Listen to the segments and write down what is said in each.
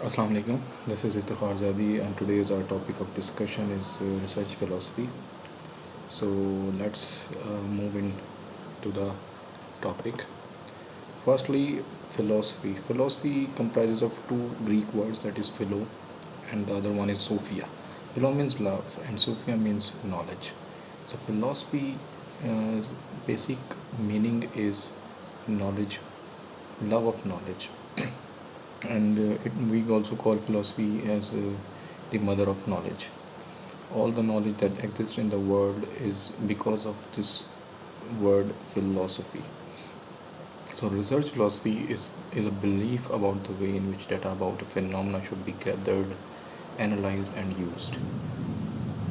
Assalamu alaikum. This is Iftikhar Zadi, and today's our topic of discussion is research philosophy. So let's move into the topic. Firstly, philosophy. Philosophy comprises of two Greek words, that is philo, and the other one is Sophia. Philo means love, and Sophia means knowledge. So philosophy, basic meaning is knowledge, love of knowledge. And we also call philosophy as the mother of knowledge. All the knowledge that exists in the world is because of this word philosophy. So research philosophy is a belief about the way in which data about a phenomena should be gathered, analyzed, and used.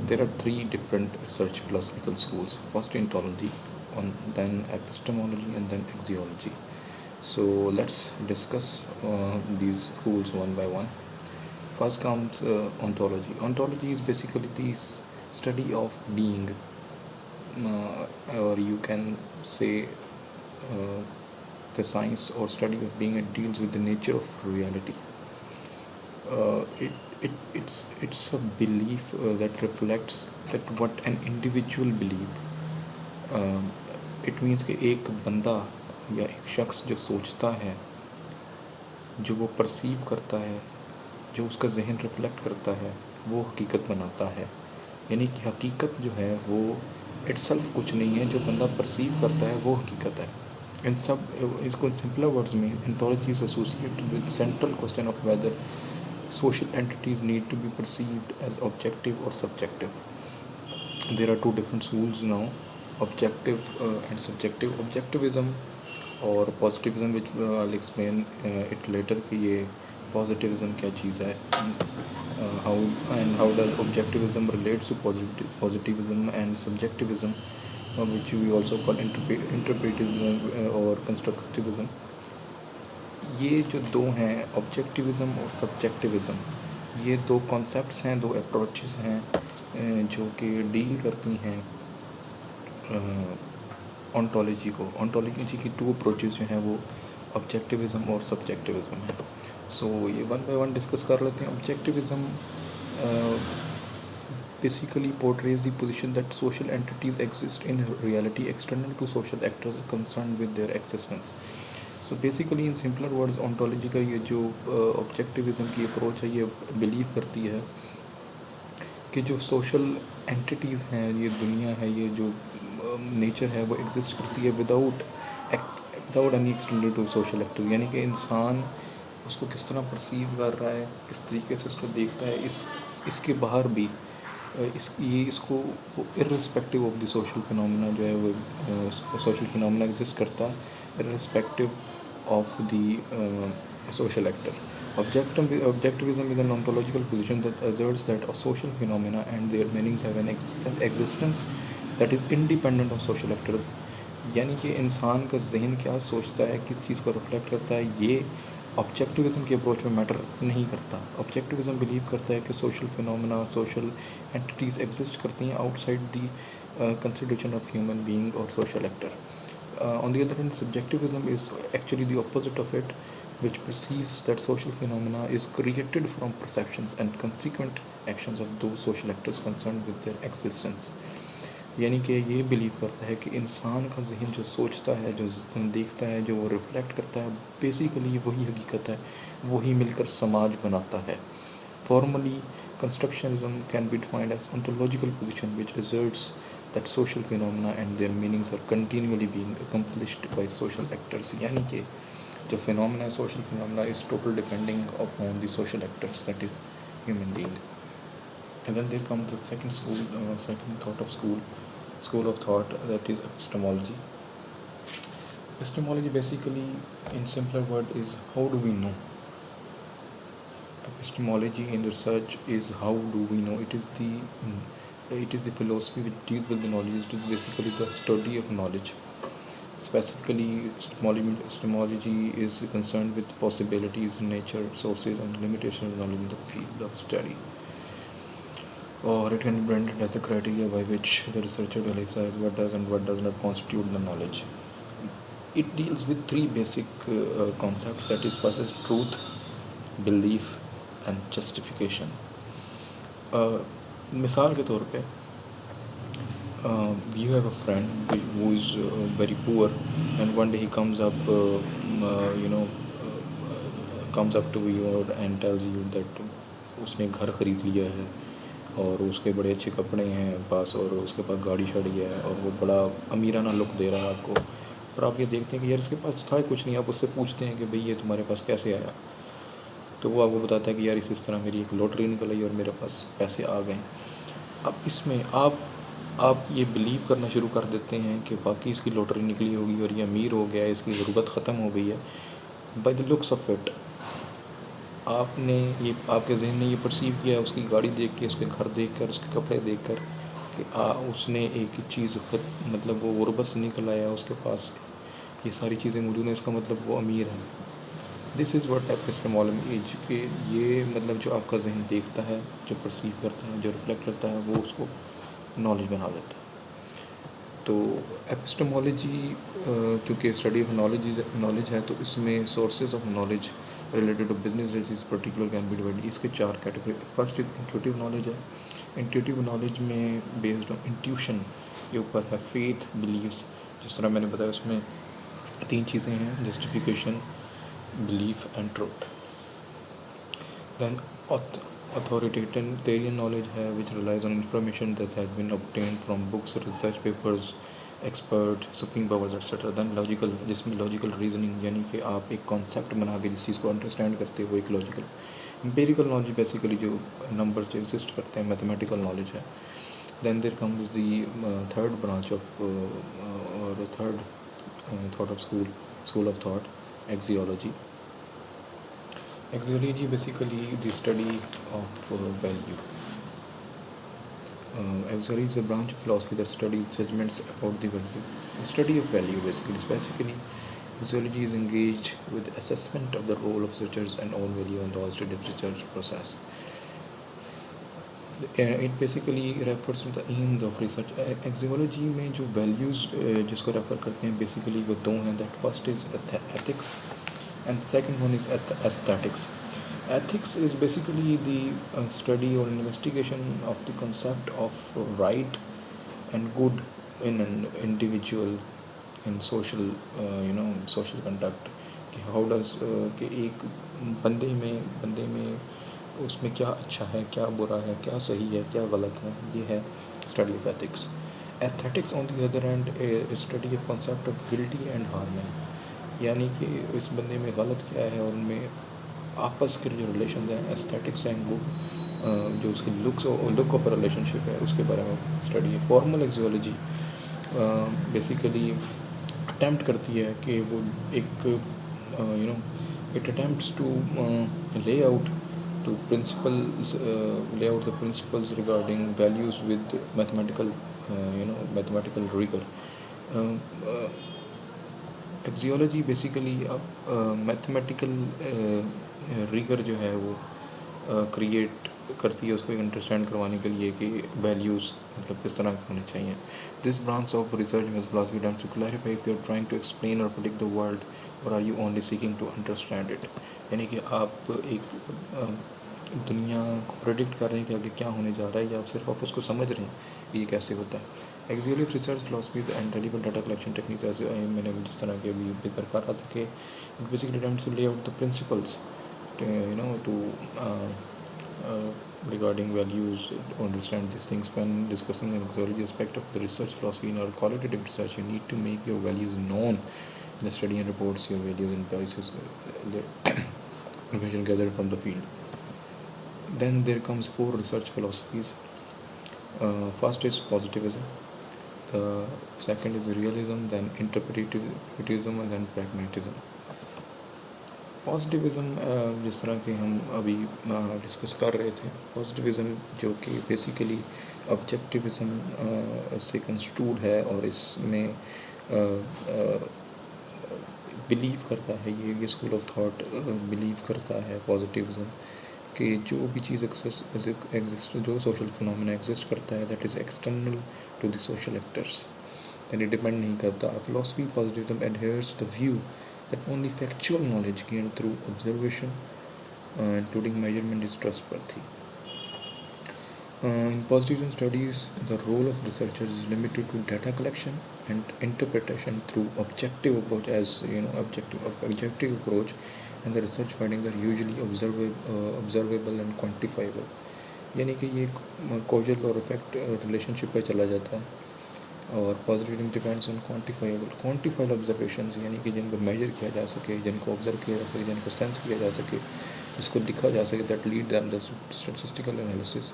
There are three different research philosophical schools. First ontology, then epistemology, and then axiology. So let's discuss these schools one by one. First comes ontology. Ontology is basically the study of being, or you can say uh, the science or study of being. It deals with the nature of reality. It's a belief that reflects that what an individual believe. It means कि एक बंदा या एक शख्स जो सोचता है, जो वो परसीव करता है, जो उसका जहन रिफ्लेक्ट करता है, वो हकीकत बनाता है. यानी कि हकीकत जो है वो इट्सल्फ कुछ नहीं है, जो बंदा परसीव करता है वो हकीकत है. इन सब इसको सिंपलर वर्ड्स में ontology is associated with central question of whether social entities need to be perceived as objective or subjective. There are two different schools now, objective and subjective. Objectivism और positivism, which I'll explain it later कि ये positivism क्या चीज़ है, how and how does objectivism relates to positivism and subjectivism, which we also call interpretivism or constructivism. ये जो दो हैं, ऑब्जेक्टिविज़म और सब्जेक्टिविज़म, ये दो कॉन्सेप्ट्स हैं, दो अप्रोचेस हैं जो कि डील करती हैं ऑन्टोलॉजी को. ऑन्टोलॉजी की टू अप्रोचेस जो हैं वो ऑब्जेक्टिविज़म और सब्जेक्टिविज़म है. सो ये वन बाय वन डिस्कस कर लेते हैं. ऑब्जेक्टिविज़म basically portrays the position that social entities exist in reality external to social actors concerned with their existence. So basically in simpler words ontology का ये जो ऑब्जेक्टिविज़म की अप्रोच है, ये बिलीव करती है कि जो सोशल एंटिटीज़ हैं, ये दुनिया है, ये जो नेचर है वो एग्जिस्ट करती है without any extended to social actors. यानी कि इंसान उसको किस तरह परसीव कर रहा है, किस तरीके से उसको देखता है, इसके बाहर भी इसको irrespective of the social phenomena जो है वो सोशल फिनोमेना एग्जिस्ट करता है irrespective of the social actor. Objectivism is an ontological position that asserts that of social phenomena and their meanings have an existence that is independent of social actors. यानी कि इंसान का जहन क्या सोचता है, किस चीज़ को रिफ्लेक्ट करता है, ये ऑब्जेक्टिविज़म की अप्रोच में मैटर नहीं करता. ऑब्जेक्टिविज़म बिलीव करता है कि social phenomena, social entities exist करती हैं outside the consideration of human being और social actor. On the other hand, subjectivism is actually the opposite of it, which perceives that social phenomena is created from perceptions and consequent actions of those social actors concerned with their existence. यानी कि ये believe करता है कि इंसान का जहन जो सोचता है, जो देखता है, जो वो रिफ्लेक्ट करता है, बेसिकली वही हकीकत है, वही मिलकर समाज बनाता है. Formally, constructionism can be defined as ontological position which asserts that social phenomena and their meanings are continually being accomplished by social actors. यानी कि जो phenomena है, social phenomena is total depending upon the social actors, that is human being. And then there comes the second school of thought, that is epistemology. Epistemology basically, in simpler word, is how do we know. Epistemology in research is how do we know. It is the philosophy which deals with the knowledge. It is basically the study of knowledge. Specifically, epistemology is concerned with possibilities, nature, sources, and limitations of knowledge in the field of study. Or it can be branded as the criteria by which the researcher realizes what does and what does not constitute the knowledge. It deals with three basic concepts. That is, first is truth, belief, and justification. मिसाल के तौर पे you have a friend who is very poor, and one day he comes up you know comes up to you and tells you that उसने घर ख़रीद लिया है और उसके बड़े अच्छे कपड़े हैं पास और उसके पास गाड़ी शाड़ी है और वो बड़ा अमीराना लुक दे रहा है आपको। पर आप ये देखते हैं कि यार इसके पास था कुछ नहीं। आप उससे पूछते हैं कि भाई ये तुम्हारे पास कैसे आया, तो वो आपको बताता है कि यार इस तरह मेरी एक लॉटरी निकल आई और मेरे पास पैसे आ गए। अब इसमें आप ये बिलीव करना शुरू कर देते हैं कि बाकी इसकी लॉटरी निकली होगी और ये अमीर हो गया है, इसकी ज़रूरत ख़त्म हो गई है। By the looks of it, आपने ये आपके जहन ने ये परसीव किया है उसकी गाड़ी देख के, उसके घर देख कर, उसके कपड़े देख कर कि उसने एक चीज़ मतलब वो गुरबत से निकल आया, उसके पास ये सारी चीज़ें मौजूद हैं, इसका मतलब वो अमीर है। This is what epistemology is, कि ये मतलब जो आपका जहन देखता है, जो परसीव करता है, जो रिफ्लेक्ट करता है, वो उसको नॉलेज बना देता है। तो एपिस्टेमोलॉजी क्योंकि स्टडी ऑफ नॉलेज है, तो इसमें sources of knowledge related to business is particular can be divide. इसके 4 category. First is intuitive knowledge है। इंट्यूटिव नॉलेज में बेस्ड ऑन इंट्यूशन के ऊपर है, फेथ, बिलीव्स। जिस तरह मैंने बताया उसमें 3 चीज़ें हैं, justification, belief and truth. Then authoritarian knowledge है, which relies on information that has been obtained from books, research papers, expert, supreme powers etcetera. Then logical, जिसमें लॉजिकल रीजनिंग, यानी कि आप एक कॉन्सेप्ट बना के जिस चीज़ को अंडरस्टैंड करते हो, एक लॉजिकल। एम्पेरिकल नॉलेज बेसिकली जो नंबर्स जो एग्जिस्ट करते हैं, मैथमेटिकल नॉलेज है। Then there comes the third branch of और third thought of school of thought, axiology. Axiology basically the study of value. Axiology is a branch of philosophy that studies judgments about the value. The study of value basically. Specifically, axiology is engaged with assessment of the role of researchers and own value in the study research process. It basically refers to the aims of research. Axiology में जो values जिसको refer करते हैं basically वो 2 हैं. That first is ethics and the second one is aesthetics. Ethics is basically the study or investigation of the concept of right and good in an individual in social social conduct, कि how does कि एक बंदे में उसमें क्या अच्छा है, क्या बुरा है, क्या सही है, क्या गलत है, ये है study of ethics. Aesthetics on the other hand is study of concept of guilty and harmony, यानी कि इस बंदे में गलत क्या है और उनमें आपस के जो रिलेशन हैं, एस्थेटिक्स हैं, वो जो उसकी लुक ऑफ रिलेशनशिप है उसके बारे में स्टडी है। फॉर्मल एक्सियोलॉजी बेसिकली अटैम्प्ट करती है कि वो एक it attempts to lay out the principles regarding values with mathematical rigour. Axiology basically अब मैथमेटिकल रिगर जो है वो क्रिएट करती है उसको अंडरस्टैंड करवाने के लिए कि वैल्यूज़ मतलब किस तरह के होने चाहिए। दिस ब्रांच ऑफ रिसर्च में philosophy times to clarify if you are trying to explain और प्रेडिक्ट द वर्ल्ड और are you only seeking to understand it, यानी कि आप एक दुनिया को प्रेडिक्ट कर रहे हैं कि आगे क्या होने जा रहा है, या आप सिर्फ आप उसको समझ रहे हैं कि ये कैसे होता है। Axiology research philosophy and relevant data collection techniques, ऐसे मैंने जिस तरह के अभी जिक्र कर रहा था कि it basically attempts to lay out the principles to regarding values, to understand these things. When discussing an axiology aspect of the research philosophy in our qualitative research, you need to make your values known in the study and reports, your values and biases information gathered from the field. Then there comes 4 research philosophies. First is positivism, the second is realism, then interpretivism and then pragmatism. Positivism जिस तरह के हम अभी discuss कर रहे थे, positivism जो कि बेसिकली ऑब्जेक्टिविज़म से कंस्ट्रूड है और इसमें बिलीव करता है, ये स्कूल ऑफ थॉट बिलीव करता है पॉजिटिविज़म कि जो भी चीज़ एग्जिस्ट जो सोशल फिनोमेना एग्जिस्ट करता है that is external to the social actors, यानी डिपेंड नहीं करता। Philosophy positivism adheres the view that only factual knowledge gained through observation including measurement is trustworthy. In positivism studies, the role of researchers is limited to data collection and interpretation through objective approach, as you know, objective approach, and the research findings are usually observable and quantifiable. यानी कि ये causal और effect relationship पे चला जाता है और positivism depends on quantifiable observations, यानी कि जिनको मेजर किया जा सके, जिनको ऑब्जर्व किया जा सके, जिनको सेंस किया जा सके, जिसको लिखा जा सके, that lead then the statistical analysis.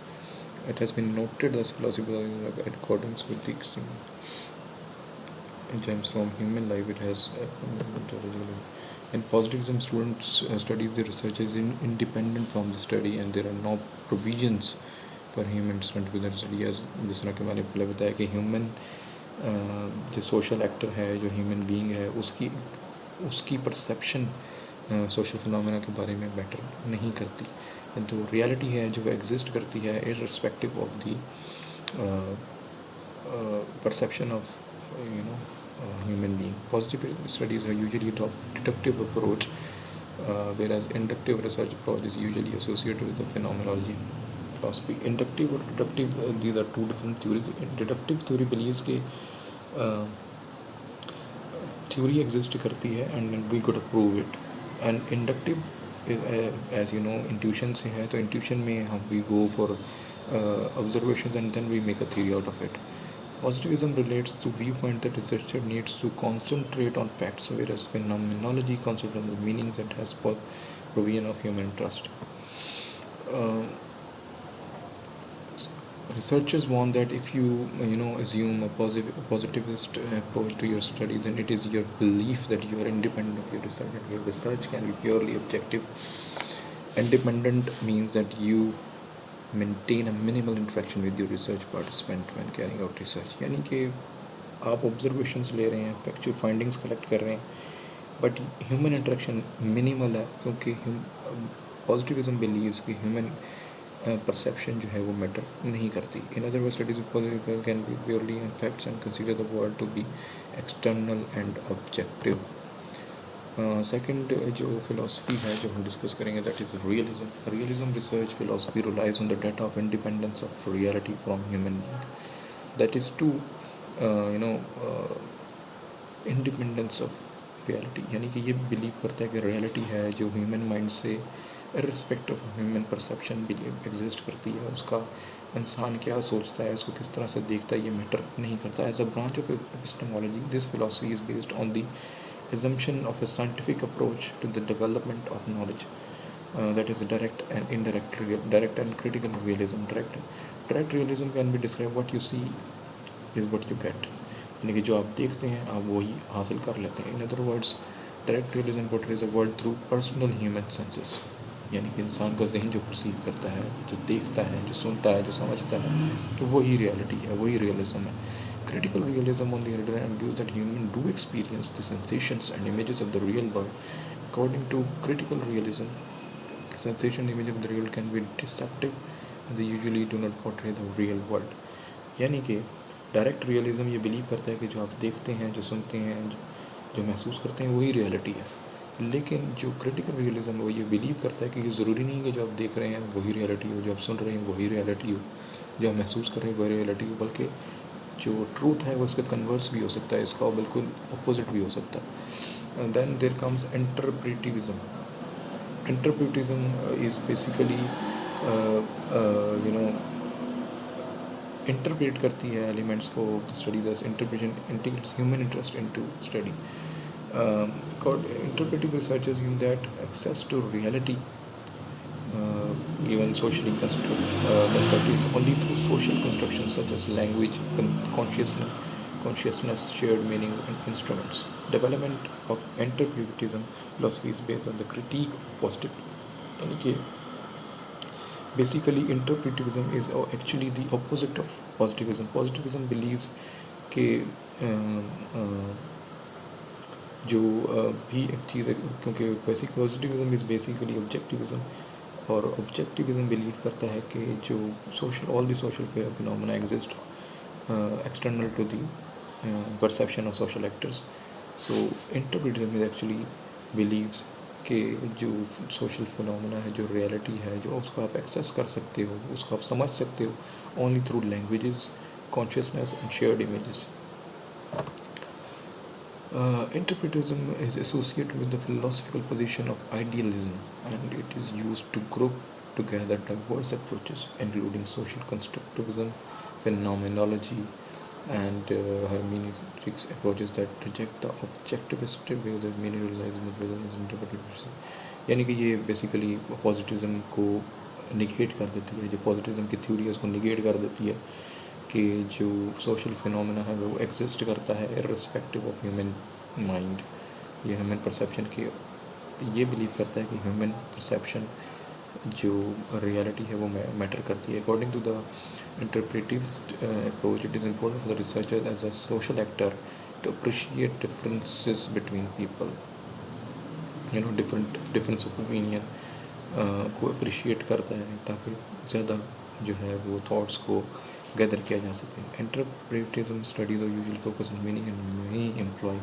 It has been noted that philosophy in accordance with the extreme James from human life, it has in positivism students studies the research is independent from the study and there are no provisions for human student within study. as जिस तरह के मैंने पहले बताया कि human जो social actor है, जो ह्यूमन बीइंग है, उसकी परसेप्शन सोशल फिनोमेना के बारे में मैटर नहीं करती, किंतु रियलिटी है जो एग्जिस्ट करती है irrespective of the perception of human being. Positive studies are usually adopt deductive approach, whereas inductive research approach is usually associated with the phenomenology philosophy. Inductive or deductive, these are two different theories. Deductive theory believes कि theory exist करती है and we could prove it. And inductive as you know intuition से है, तो intuition में हम we go for observations and then we make a theory out of it. Positivism relates to viewpoint that researcher needs to concentrate on facts, whereas phenomenology concentrates on the meanings and has provision of human interest. Researchers want that if you assume a positivist approach to your study, then it is your belief that you are independent of your research, and your research can be purely objective. Independent means that you maintain a minimal interaction with your research participant when carrying out research. यानी कि आप observations ले रहे हैं, factual findings collect कर रहे हैं, but human interaction minimal है, क्योंकि positivism believes कि human perception जो है वो matter नहीं करती. In other words, studies of positivism can be purely on facts and consider the world to be external and objective. Second जो फिलोसफी है जो हम डिस्कस करेंगे, that is realism. Realism research philosophy relies on the data of independence of reality from human being. That is to independence of reality, यानी कि ये believe करता है कि रियलिटी है जो ह्यूमन माइंड से irrespective of human perception believe exist करती है. उसका इंसान क्या सोचता है, उसको किस तरह से देखता है, ये मैटर नहीं करता. As a branch of epistemology, this philosophy is based on the assumption of a scientific approach to the development of knowledge, that is direct and critical realism. Direct realism can be described what you see is what you get, यानी कि जो आप देखते हैं आप वही हासिल कर लेते हैं. In other words, direct realism portrays a world through personal human senses, यानी कि इंसान का जहन जो परसीव करता है, जो देखता है, जो सुनता है, जो समझता है, तो वही रियलिटी है, वही रियलिज्म है. Critical realism, on the other hand, views that humans do experience the sensations and images of the real world. According to critical realism, sensation and image of the real can be deceptive and they usually do not portray the real world. यानी कि direct realism ये believe करता है कि जो आप देखते हैं, जो सुनते हैं, जो महसूस करते हैं, वही रियलिटी है. लेकिन जो क्रिटिकल रियलिज्म है वो ये बिलीव करता है कि ये ज़रूरी नहीं है कि जो आप देख रहे हैं वही रियलिटी हो, जो आप सुन रहे हैं वही रियलिटी हो, जो आप महसूस कर रहे हैं वही रियलिटी हो, बल्कि जो ट्रूथ है वो इसका कन्वर्स भी हो सकता है, इसका बिल्कुल अपोजिट भी हो सकता है. Then there comes interpretivism. Interpretivism is basically interpret करती है एलिमेंट्स को study, thus interpretation integrates human interest into study. Interpretive researchers assume that access to reality given socially constructed is only through social constructions such as language, consciousness, shared meanings, and instruments. Development of interpretivism philosophy is based on the critique of positivity. Basically, interpretivism is actually the opposite of positivism. Positivism believes कि जो भी एक चीज़ है, क्योंकि basic positivism is basically objectivism, और objectivism believe करता है कि जो all the social phenomena exist external to the perception of social actors. So interpretism is actually believes कि जो सोशल फिनोमेना है, जो रियलिटी है, जो उसको आप एक्सेस कर सकते हो, उसको आप समझ सकते हो only through languages, consciousness and shared images. Interpretism is associated with the philosophical position of idealism, and it is used to group together diverse approaches, including social constructivism, phenomenology, and hermeneutics approaches that reject the objectivist views of meaning realization as interpretation. यानी कि ये basically पॉजिटिज्म को negate कर देती है, जो पॉजिटिज्म की theory है उसको निगेट कर देती है कि जो सोशल फिनोमेना है वो एग्जिस्ट करता है इर्रिस्पेक्टिव ऑफ ह्यूमन माइंड. ये ह्यूमन परसेप्शन की ये बिलीव करता है कि ह्यूमन परसेप्शन जो रियलिटी है वो मैटर करती है. According to the interpretivist approach, it is important for the researcher as a social actor to appreciate differences between people, difference of opinion को अप्रिशिएट करता है ताकि ज़्यादा जो है वो थॉट्स को गैदर किया जा सके. Interpretism studies are usually focus on meaning and may employ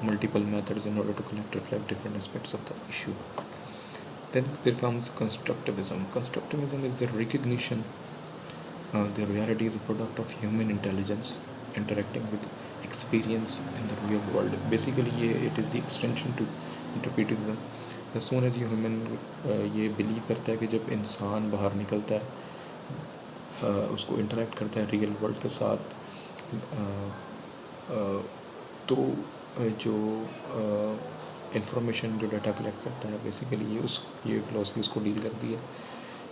multiple methods in order to reflect different aspects of the issue. Then there comes constructivism. Constructivism is the recognition the reality is a product of human intelligence interacting with experience in the real world. Basically it is the extension to interpretivism. As soon as human ये believe करता है कि जब इंसान बाहर निकलता है उसको इंटरेक्ट करता है रियल वर्ल्ड के साथ तो जो इंफॉर्मेशन जो डाटा कलेक्ट करता है बेसिकली ये फिलॉसफी उसको डील करती है.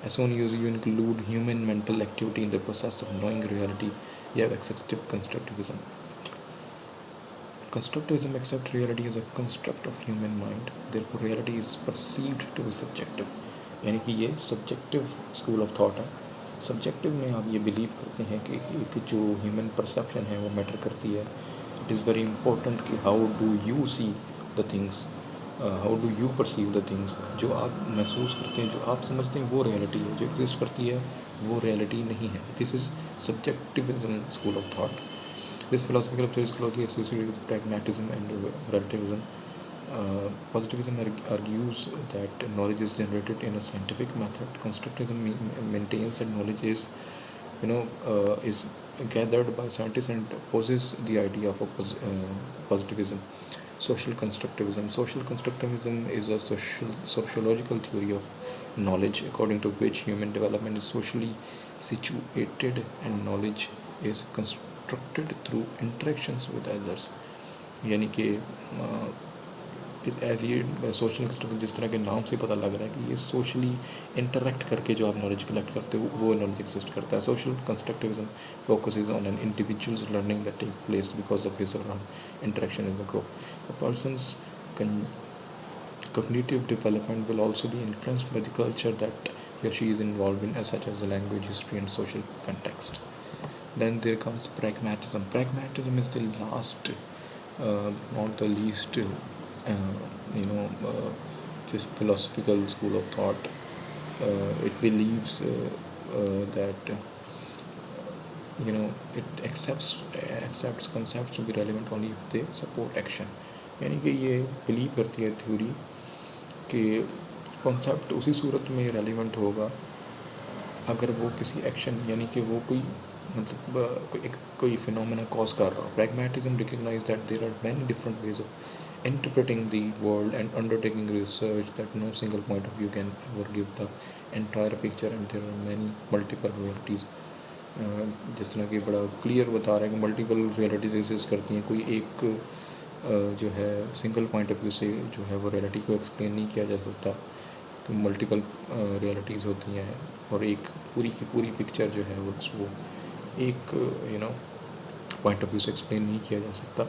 As soon as you include human mental activity in the process of knowing reality, you have accepted constructivism. Constructivism accepts reality as a construct of human mind. Therefore, reality is perceived to be subjective. यानी कि ये subjective school of thought है. Subjective में आप ये believe करते हैं कि जो human perception है वो matter करती है. It is very important कि how do you see the things. How do you perceive the things. जो आप महसूस करते हैं, जो आप समझते हैं वो रियलिटी है, जो एग्जिस्ट करती है वो रियलिटी नहीं है. This is subjectivism school of thought. This philosophical approach is closely associated with pragmatism and relativism. Positivism argues that knowledge is generated in a scientific method. Constructivism maintains that knowledge is is gathered by scientists and opposes the idea of positivism. Social constructivism. Social constructivism is a sociological theory of knowledge according to which human development is socially situated and knowledge is constructed through interactions with others. यानी कि as ये social constructive जिस तरह के नाम से पता लग रहा है कि ये सोशली इंटरेक्ट करके जो आप नॉलेज कलेक्ट करते हो वो नॉलेज एग्जिस्ट करता है. Social constructivism focuses on an individuals learning that take place because of his और her interaction in the group. A persons cognitive development will also be influenced by the culture that he or she is involved in, such as the language, history and social context. Then there comes pragmatism. Pragmatism is the last, not the least, this philosophical school of thought. It believes that it accepts concepts to be relevant only if they support action. यानी कि ये believe करती है theory कि concept उसी सूरत में relevant होगा अगर वो किसी एक्शन यानी कि वो कोई मतलब कोई फिनोमेना कॉज कर रहा हो. Pragmatism recognise that there are many different ways of interpreting the world and undertaking research that no single point of view can ever give the entire picture and there are many multiple realities. जिस तरह की बड़ा clear बता रहे हैं कि multiple realities exist करती हैं. कोई एक जो है सिंगल पॉइंट ऑफ व्यू से जो है वो रियलिटी को एक्सप्लेन नहीं किया जा सकता. तो मल्टीपल रियलिटीज़ होती हैं और एक पूरी की पूरी पिक्चर जो है वो एक पॉइंट ऑफ व्यू से एक्सप्लेन नहीं किया जा सकता.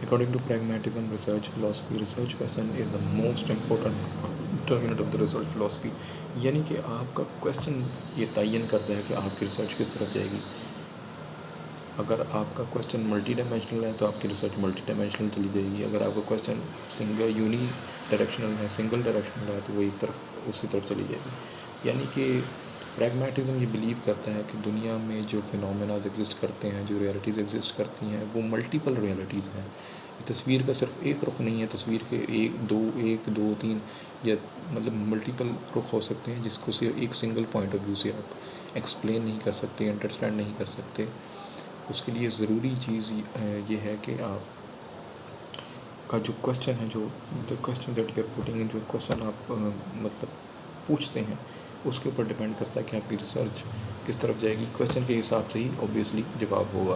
According to pragmatism research philosophy, research question is the most important determinant of the research philosophy. यानी कि आपका क्वेश्चन ये तयन करता है कि आपकी रिसर्च किस तरफ जाएगी. अगर आपका क्वेश्चन मल्टी डायमेंशनल है तो आपकी रिसर्च मल्टी डायमेंशनल चली जाएगी. अगर आपका क्वेश्चन सिंगल यूनी डायरेक्शनल है, सिंगल डायरेक्शनल है, तो वो एक तरफ उसी तरफ चली जाएगी. यानी कि प्रैग्मैटिज्म ये बिलीव करता है कि दुनिया में जो फिनोमेनाज एग्जिस्ट करते हैं, जो रियलिटीज़ एग्जिस्ट करती हैं, वो मल्टीपल रियलिटीज़ हैं. तस्वीर का सिर्फ एक रुख नहीं है, तस्वीर के एक दो तीन या मतलब मल्टीपल रुख हो सकते हैं, जिसको सिर्फ एक सिंगल पॉइंट ऑफ व्यू से आप एक्सप्लेन नहीं कर सकते, अंडरस्टैंड नहीं कर सकते। उसके लिए ज़रूरी चीज़ ये है कि आप का जो क्वेश्चन है, जो the question that you are putting in, जो क्वेश्चन आप मतलब पूछते हैं, उसके ऊपर डिपेंड करता है कि आपकी रिसर्च किस तरफ जाएगी। क्वेश्चन के हिसाब से ही ऑब्वियसली जवाब होगा।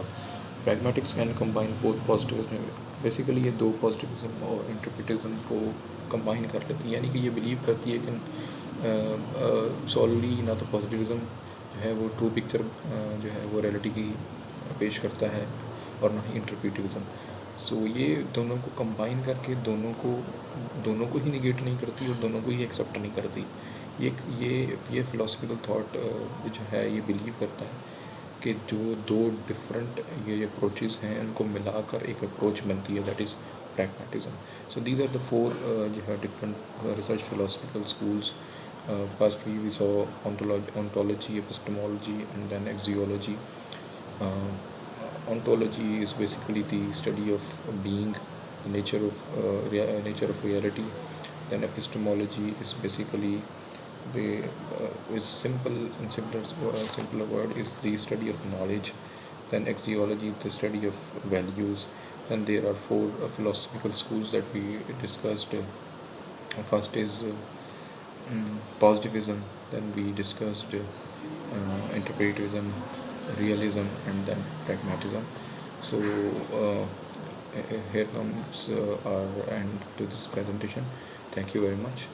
Pragmatics can combine both positivism, basically ये दो पॉजिटिविज्म और इंटरप्रिटिज्म को कंबाइन कर लेती है, यानी कि ये बिलीव करती है कि सॉलिडली ना तो पॉजिटिविज्म जो है वो ट्रू पिक्चर जो है वो रियलिटी की पेश करता है, और ना ही इंटरप्रिटिज्म। सो ये दोनों को कंबाइन करके दोनों को ही निगेट नहीं करती और दोनों को ही एक्सेप्ट नहीं करती। ये फ़िलासफ़िकल थाट जो है ये बिलीव करता है कि जो दो डिफरेंट ये अप्रोचेस हैं, इनको मिलाकर एक अप्रोच बनती है, that is pragmatism. So these are the four जो है different research philosophical schools. First we saw ontology, epistemology, and then axiology. Uh, Ontology is basically the study of being, the nature of reality. Then epistemology is basically the is simple in simpler word is the study of knowledge. Then axiology is the study of values. Then there are four philosophical schools that we discussed. First is positivism, then we discussed interpretivism, realism, and then pragmatism. So here comes our end to this presentation. Thank you very much.